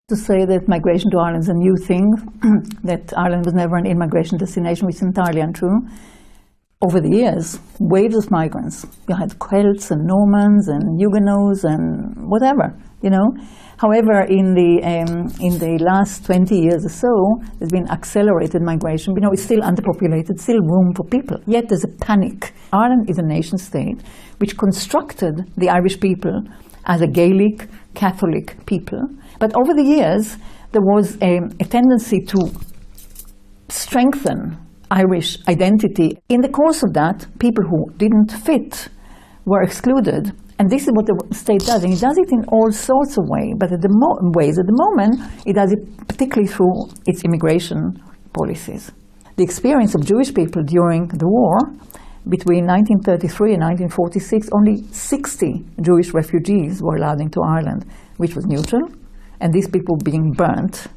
To say that migration to Ireland is a new thing, that Ireland was never an immigration destination, which is entirely untrue. Over the years, waves of migrants. You had Celts and Normans and Huguenots and whatever, you know. However, in the last 20 years or so, there's been accelerated migration. You know, it's still underpopulated, still room for people. Yet there's a panic. Ireland is a nation state which constructed the Irish people as a Gaelic, Catholic people. But over the years, there was a tendency to strengthen Irish identity. In the course of that, people who didn't fit were excluded. And this is what the state does. And it does it in all sorts of ways. But at the moment, it does it particularly through its immigration policies. The experience of Jewish people during the war, between 1933 and 1946, only 60 Jewish refugees were allowed into Ireland, which was neutral, and these people being burnt.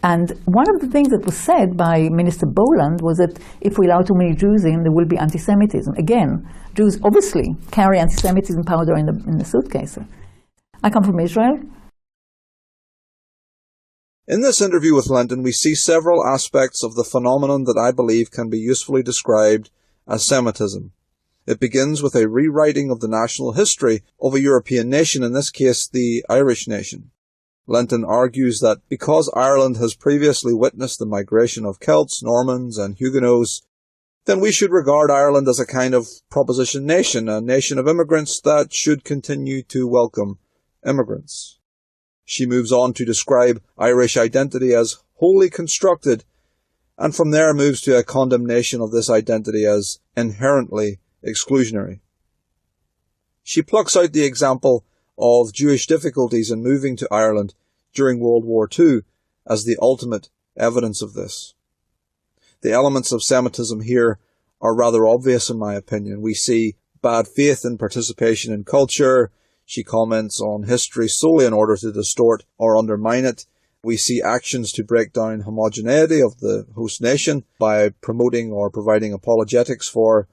And one of the things that was said by Minister Boland was that if we allow too many Jews in, there will be anti-Semitism. Again, Jews obviously carry anti-Semitism powder in the suitcase. I come from Israel. In this interview with Linton, we see several aspects of the phenomenon that I believe can be usefully described as Semitism. It begins with a rewriting of the national history of a European nation, in this case the Irish nation. Linton argues that because Ireland has previously witnessed the migration of Celts, Normans and Huguenots, then we should regard Ireland as a kind of proposition nation, a nation of immigrants that should continue to welcome immigrants. She moves on to describe Irish identity as wholly constructed, and from there moves to a condemnation of this identity as inherently exclusionary. She plucks out the example of Jewish difficulties in moving to Ireland during World War II as the ultimate evidence of this. The elements of Semitism here are rather obvious in my opinion. We see bad faith in participation in culture. She comments on history solely in order to distort or undermine it. We see actions to break down homogeneity of the host nation by promoting or providing apologetics for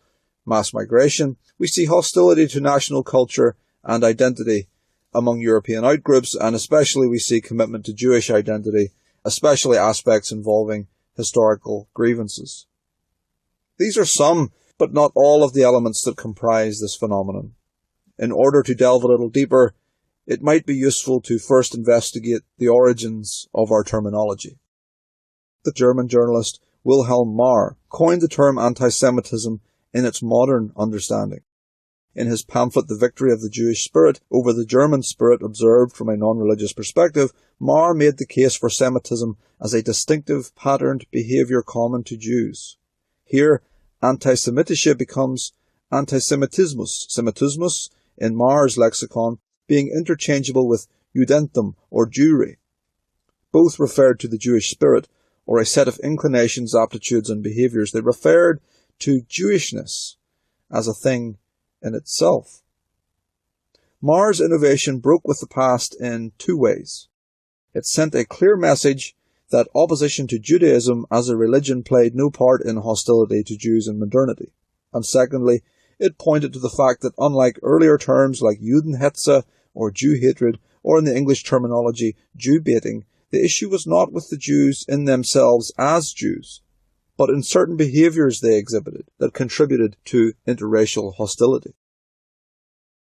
mass migration. We see hostility to national culture and identity among European outgroups, and especially we see commitment to Jewish identity, especially aspects involving historical grievances. These are some, but not all of the elements that comprise this phenomenon. In order to delve a little deeper, it might be useful to first investigate the origins of our terminology. The German journalist Wilhelm Marr coined the term anti-Semitism in its modern understanding. In his pamphlet The Victory of the Jewish Spirit over the German Spirit observed from a non-religious perspective, Marr made the case for Semitism as a distinctive patterned behaviour common to Jews. Here, anti-Semitische becomes antisemitismus, Semitismus, in Marr's lexicon, being interchangeable with Judentum or Jewry. Both referred to the Jewish spirit, or a set of inclinations, aptitudes and behaviours. They referred to Jewishness as a thing in itself. Marr's innovation broke with the past in two ways. It sent a clear message that opposition to Judaism as a religion played no part in hostility to Jews in modernity. And secondly, it pointed to the fact that unlike earlier terms like Judenhetze or Jew hatred, or in the English terminology, Jew baiting, the issue was not with the Jews in themselves as Jews, but in certain behaviours they exhibited that contributed to interracial hostility.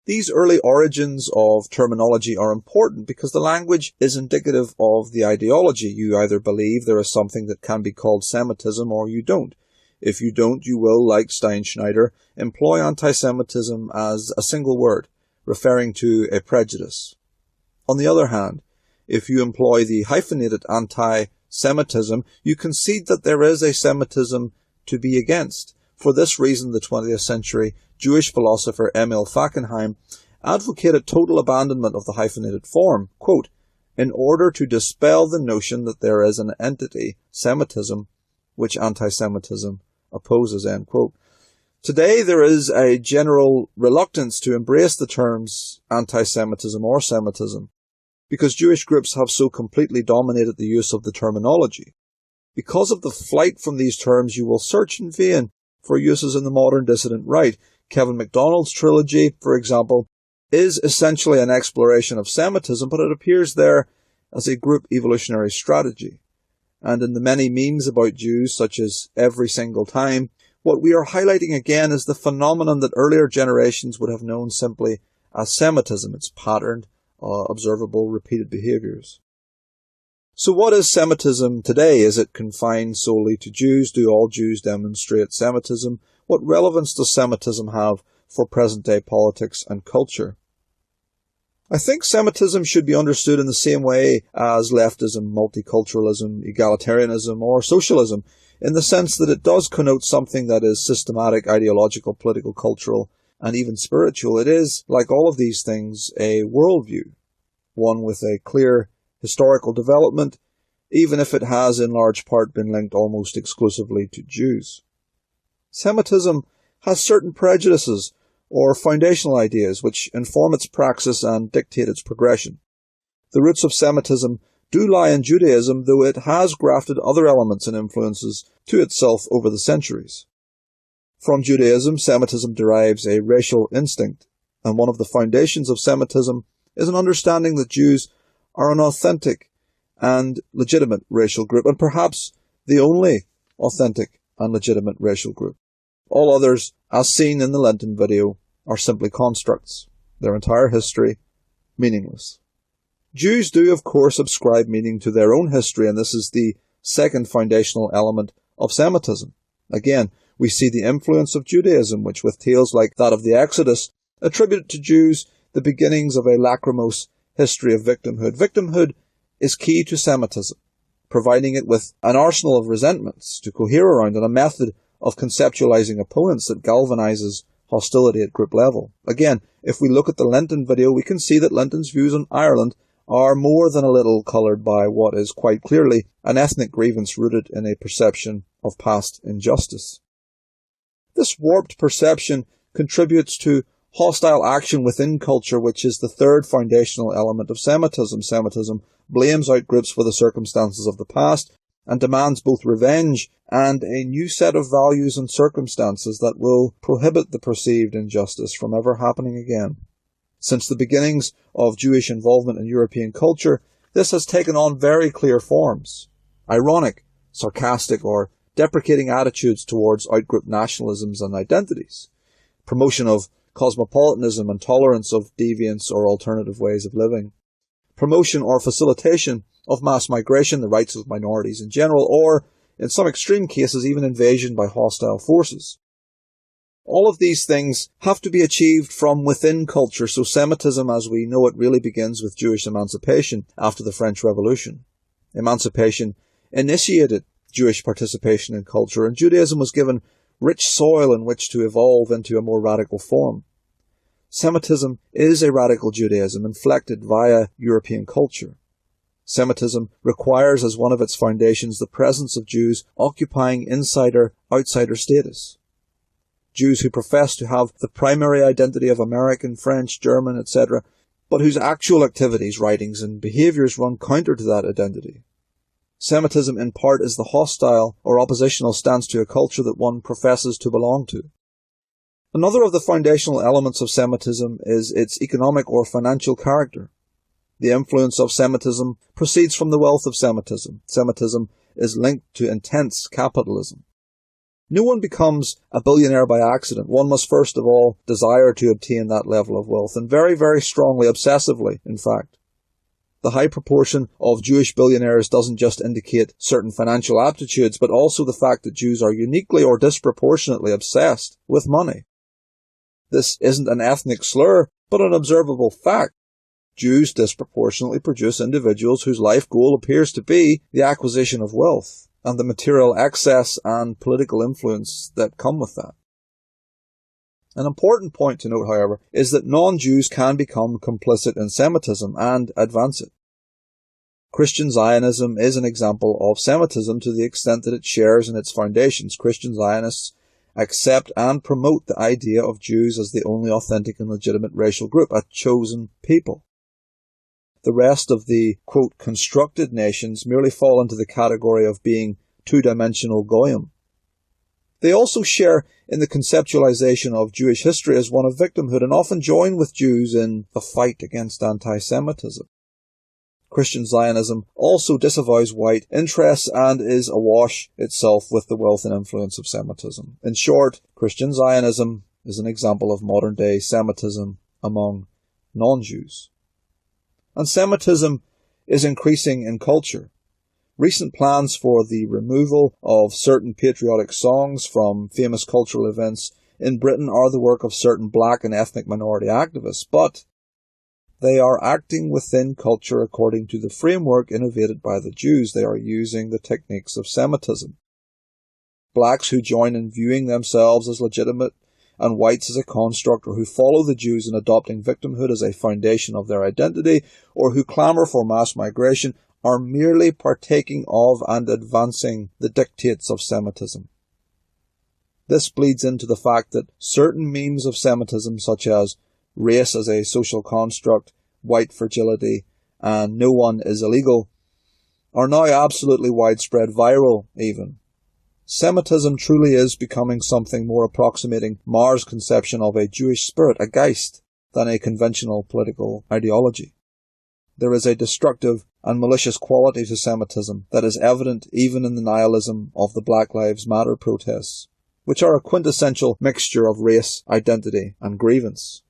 These early origins of terminology are important because the language is indicative of the ideology. You either believe there is something that can be called Semitism or you don't. If you don't, you will, like Steinschneider, employ anti-Semitism as a single word, referring to a prejudice. On the other hand, if you employ the hyphenated anti-Semitism, you concede that there is a Semitism to be against. For this reason, the 20th century Jewish philosopher Emil Fackenheim advocated total abandonment of the hyphenated form, quote, in order to dispel the notion that there is an entity, Semitism, which anti-Semitism opposes, end quote. Today there is a general reluctance to embrace the terms anti-Semitism or Semitism because Jewish groups have so completely dominated the use of the terminology. Because of the flight from these terms, you will search in vain for uses in the modern dissident right. Kevin MacDonald's trilogy, for example, is essentially an exploration of Semitism, but it appears there as a group evolutionary strategy. And in the many memes about Jews, such as Every Single Time, what we are highlighting again is the phenomenon that earlier generations would have known simply as Semitism, its patterned, observable, repeated behaviours. So what is Semitism today? Is it confined solely to Jews? Do all Jews demonstrate Semitism? What relevance does Semitism have for present-day politics and culture? I think Semitism should be understood in the same way as leftism, multiculturalism, egalitarianism, or socialism, in the sense that it does connote something that is systematic, ideological, political, cultural, and even spiritual. It is, like all of these things, a worldview, one with a clear historical development, even if it has in large part been linked almost exclusively to Jews. Semitism has certain prejudices or foundational ideas which inform its praxis and dictate its progression. The roots of Semitism do lie in Judaism, though it has grafted other elements and influences to itself over the centuries. From Judaism, Semitism derives a racial instinct, and one of the foundations of Semitism is an understanding that Jews are an authentic and legitimate racial group, and perhaps the only authentic and legitimate racial group. All others, as seen in the Lenten video, are simply constructs, their entire history meaningless. Jews do, of course, ascribe meaning to their own history, and this is the second foundational element of Semitism. Again, we see the influence of Judaism, which with tales like that of the Exodus, attributed to Jews the beginnings of a lachrymose history of victimhood. Victimhood is key to Semitism, providing it with an arsenal of resentments to cohere around and a method of conceptualizing opponents that galvanizes hostility at group level. Again, if we look at the Lenten video, we can see that Lenten's views on Ireland are more than a little coloured by what is quite clearly an ethnic grievance rooted in a perception of past injustice. This warped perception contributes to hostile action within culture, which is the third foundational element of Semitism. Semitism blames out groups for the circumstances of the past and demands both revenge and a new set of values and circumstances that will prohibit the perceived injustice from ever happening again. Since the beginnings of Jewish involvement in European culture, this has taken on very clear forms. Ironic, sarcastic, or deprecating attitudes towards outgroup nationalisms and identities. Promotion of cosmopolitanism and tolerance of deviance or alternative ways of living. Promotion or facilitation of mass migration, the rights of minorities in general, or, in some extreme cases, even invasion by hostile forces. All of these things have to be achieved from within culture, so Semitism as we know it really begins with Jewish emancipation after the French Revolution. Emancipation initiated Jewish participation in culture, and Judaism was given rich soil in which to evolve into a more radical form. Semitism is a radical Judaism inflected via European culture. Semitism requires as one of its foundations the presence of Jews occupying insider-outsider status. Jews who profess to have the primary identity of American, French, German, etc., but whose actual activities, writings, and behaviours run counter to that identity. Semitism, in part, is the hostile or oppositional stance to a culture that one professes to belong to. Another of the foundational elements of Semitism is its economic or financial character. The influence of Semitism proceeds from the wealth of Semitism. Semitism is linked to intense capitalism. No one becomes a billionaire by accident. One must first of all desire to obtain that level of wealth, and very, very strongly, obsessively, in fact. The high proportion of Jewish billionaires doesn't just indicate certain financial aptitudes, but also the fact that Jews are uniquely or disproportionately obsessed with money. This isn't an ethnic slur, but an observable fact. Jews disproportionately produce individuals whose life goal appears to be the acquisition of wealth and the material excess and political influence that come with that. An important point to note, however, is that non-Jews can become complicit in Semitism and advance it. Christian Zionism is an example of Semitism to the extent that it shares in its foundations. Christian Zionists accept and promote the idea of Jews as the only authentic and legitimate racial group, a chosen people. The rest of the, quote, constructed nations merely fall into the category of being two-dimensional goyim. They also share in the conceptualization of Jewish history as one of victimhood and often join with Jews in the fight against anti-Semitism. Christian Zionism also disavows white interests and is awash itself with the wealth and influence of Semitism. In short, Christian Zionism is an example of modern-day Semitism among non-Jews. And Semitism is increasing in culture. Recent plans for the removal of certain patriotic songs from famous cultural events in Britain are the work of certain black and ethnic minority activists, but they are acting within culture according to the framework innovated by the Jews. They are using the techniques of Semitism. Blacks who join in viewing themselves as legitimate and whites as a construct, or who follow the Jews in adopting victimhood as a foundation of their identity, or who clamour for mass migration, are merely partaking of and advancing the dictates of Semitism. This bleeds into the fact that certain memes of Semitism, such as race as a social construct, white fragility, and no one is illegal, are now absolutely widespread, viral even. Semitism truly is becoming something more approximating Mars' conception of a Jewish spirit, a Geist, than a conventional political ideology. There is a destructive and malicious quality to Semitism that is evident even in the nihilism of the Black Lives Matter protests, which are a quintessential mixture of race, identity, and grievance.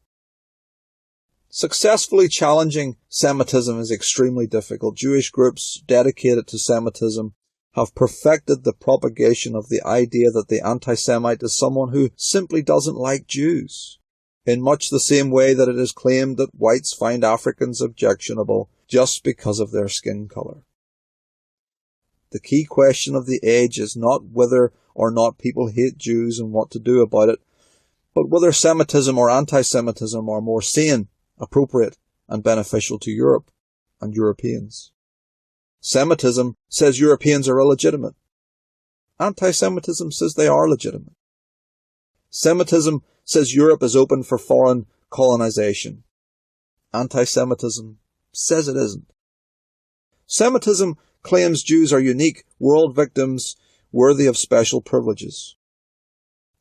Successfully challenging Semitism is extremely difficult. Jewish groups dedicated to Semitism have perfected the propagation of the idea that the anti-Semite is someone who simply doesn't like Jews, in much the same way that it is claimed that whites find Africans objectionable just because of their skin colour. The key question of the age is not whether or not people hate Jews and what to do about it, but whether Semitism or anti-Semitism are more sane, appropriate, and beneficial to Europe and Europeans. Semitism says Europeans are illegitimate. Anti-Semitism says they are legitimate. Semitism says Europe is open for foreign colonization. Anti-Semitism says it isn't. Semitism claims Jews are unique world victims worthy of special privileges.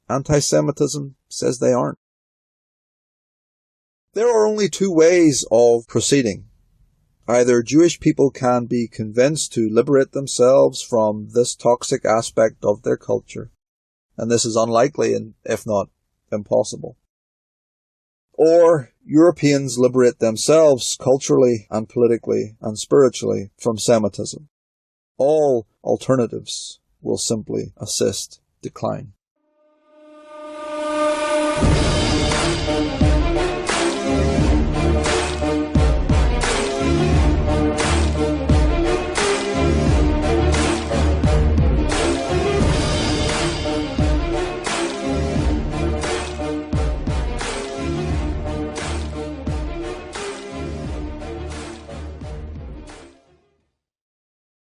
Anti-Semitism says they aren't. There are only two ways of proceeding. Either Jewish people can be convinced to liberate themselves from this toxic aspect of their culture, and this is unlikely and, if not, impossible. Or Europeans liberate themselves culturally and politically and spiritually from Semitism. All alternatives will simply assist decline.